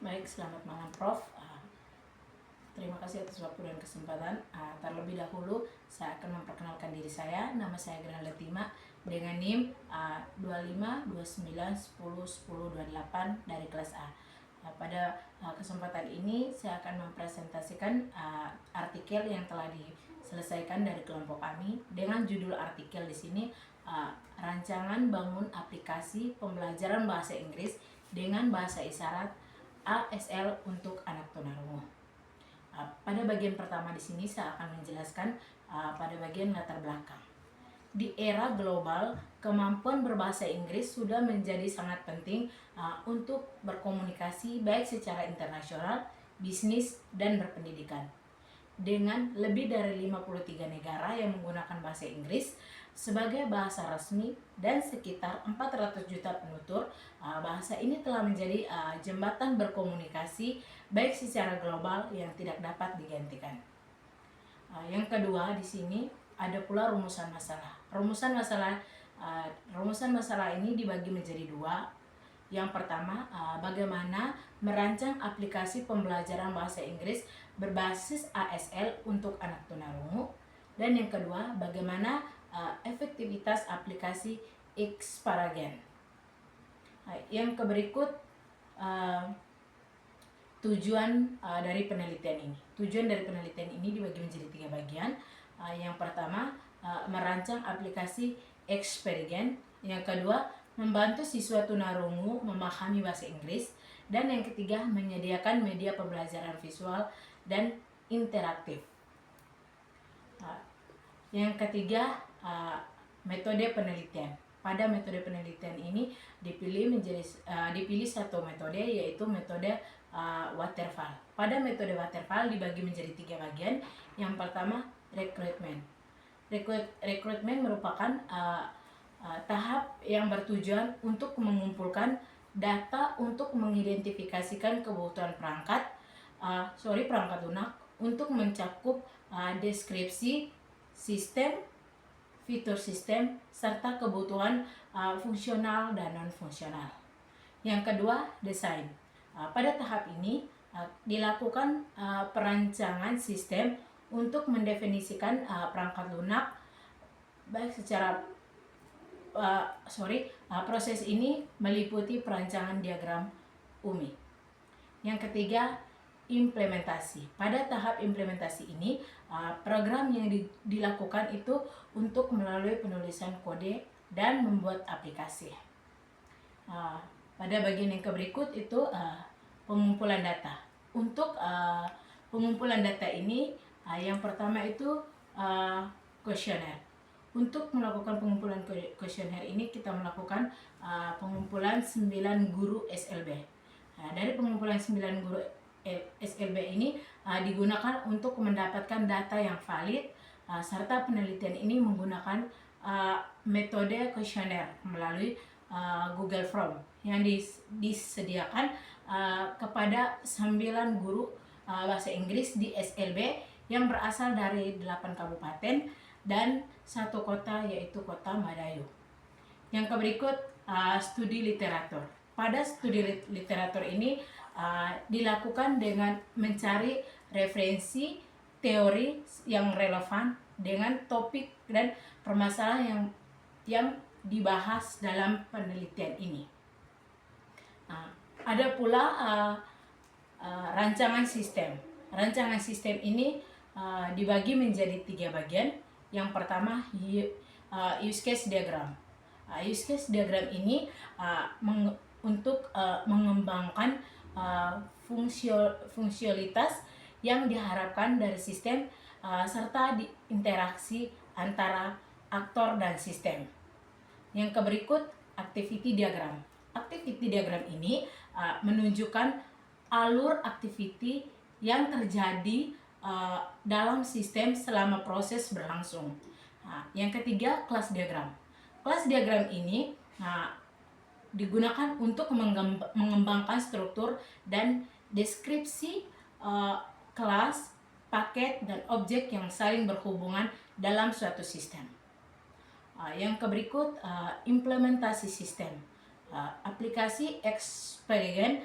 Baik, selamat malam Prof. Terima kasih atas waktu dan kesempatan. Terlebih dahulu, saya akan memperkenalkan diri saya. Nama saya Gerhalda Tima dengan NIM 25 29 10 10 28 dari kelas A. Pada kesempatan ini, saya akan mempresentasikan artikel yang telah diselesaikan dari kelompok kami dengan judul artikel di sini Rancangan Bangun Aplikasi Pembelajaran Bahasa Inggris dengan Bahasa Isyarat ASL untuk anak tunarungu. Pada bagian pertama di sini saya akan menjelaskan pada bagian latar belakang. Di era global, kemampuan berbahasa Inggris sudah menjadi sangat penting untuk berkomunikasi baik secara internasional, bisnis, dan berpendidikan. Dengan lebih dari 53 negara yang menggunakan bahasa Inggris sebagai bahasa resmi dan sekitar 400 juta penutur, bahasa ini telah menjadi jembatan berkomunikasi baik secara global yang tidak dapat digantikan. Yang kedua di sini ada pula rumusan masalah. Rumusan masalah ini dibagi menjadi dua. Yang pertama, bagaimana merancang aplikasi pembelajaran bahasa Inggris berbasis ASL untuk anak tunarungu. Dan yang kedua, bagaimana efektivitas aplikasi Xparagen. Yang berikut tujuan dari penelitian ini. Tujuan dari penelitian ini dibagi menjadi 3 bagian. Yang pertama, merancang aplikasi Xparagen. Yang kedua, membantu siswa tunarungu memahami bahasa Inggris. Dan yang ketiga, menyediakan media pembelajaran visual dan interaktif. Yang ketiga, metode penelitian. Pada metode penelitian ini dipilih satu metode, yaitu metode waterfall. Pada metode waterfall dibagi menjadi 3 bagian. Yang pertama, rekrutmen. Rekrutmen merupakan tahap yang bertujuan untuk mengumpulkan data untuk mengidentifikasikan kebutuhan perangkat lunak untuk mencakup deskripsi sistem, fitur sistem, serta kebutuhan fungsional dan non-fungsional. Yang kedua, desain. Pada tahap ini dilakukan perancangan sistem untuk mendefinisikan perangkat lunak baik secara proses ini meliputi perancangan diagram UMI. Yang ketiga, implementasi. Pada tahap implementasi ini, program yang dilakukan itu untuk melalui penulisan kode dan membuat aplikasi. Pada bagian yang berikut itu pengumpulan data. Untuk pengumpulan data ini, yang pertama itu kuesioner. Untuk melakukan pengumpulan kuesioner ini kita melakukan pengumpulan 9 guru SLB. Dari pengumpulan 9 guru SLB ini digunakan untuk mendapatkan data yang valid, serta penelitian ini menggunakan metode kuesioner melalui Google Form yang disediakan kepada 9 guru bahasa Inggris di SLB yang berasal dari 8 kabupaten dan 1 kota, yaitu kota Madayu. Yang berikut studi literatur. Pada studi literatur ini dilakukan dengan mencari referensi teori yang relevan dengan topik dan permasalahan yang dibahas dalam penelitian ini. Ada pula rancangan sistem. Rancangan sistem ini dibagi menjadi 3 bagian. Yang pertama, use case diagram. Use case diagram ini untuk mengembangkan fungsionalitas yang diharapkan dari sistem serta interaksi antara aktor dan sistem. Yang berikut, activity diagram. Activity diagram ini menunjukkan alur activity yang terjadi dalam sistem selama proses berlangsung. Yang ketiga, kelas diagram. Kelas diagram ini digunakan untuk mengembangkan struktur dan deskripsi kelas, paket, dan objek yang saling berhubungan dalam suatu sistem. Yang berikut, implementasi sistem. aplikasi Xperigen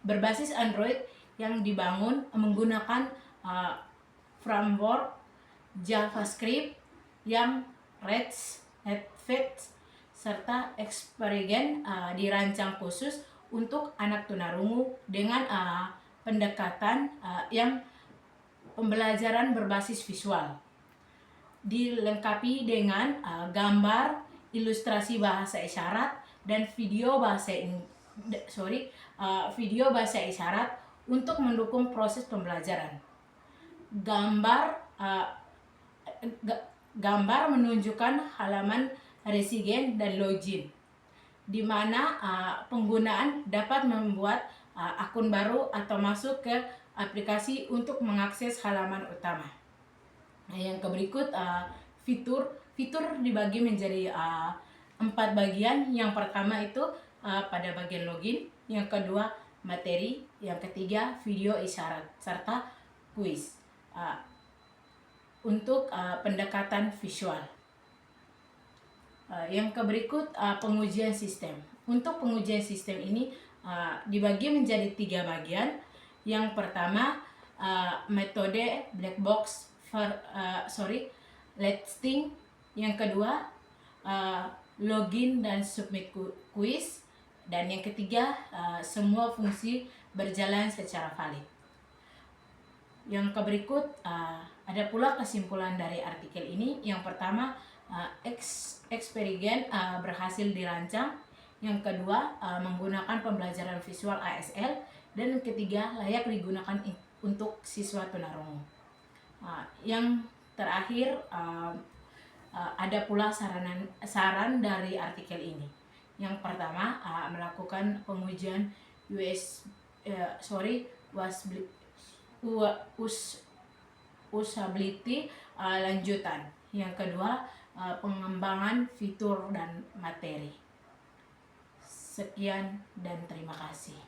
berbasis Android yang dibangun menggunakan framework JavaScript yang Redfit, serta Xperigen dirancang khusus untuk anak tunarungu dengan pendekatan yang pembelajaran berbasis visual, dilengkapi dengan gambar, ilustrasi bahasa isyarat, dan video bahasa isyarat untuk mendukung proses pembelajaran. Gambar menunjukkan halaman residen dan login, di mana penggunaan dapat membuat akun baru atau masuk ke aplikasi untuk mengakses halaman utama. Nah, yang berikut fitur dibagi menjadi 4 bagian. Yang pertama itu pada bagian login, yang kedua materi, yang ketiga video isyarat, serta kuis untuk pendekatan visual. Yang berikut pengujian sistem. Untuk pengujian sistem ini dibagi menjadi 3 bagian. Yang pertama metode black box listing. Yang kedua login dan submit kuis, dan yang ketiga semua fungsi berjalan secara valid. Yang berikut ada pula kesimpulan dari artikel ini. Yang pertama, Xperigen berhasil dirancang. Yang kedua, menggunakan pembelajaran visual ASL. Dan yang ketiga, layak digunakan untuk siswa tunarungu. Yang terakhir, ada pula saran dari artikel ini. Yang pertama, melakukan pengujian usability lanjutan. Yang kedua, pengembangan fitur dan materi. Sekian dan terima kasih.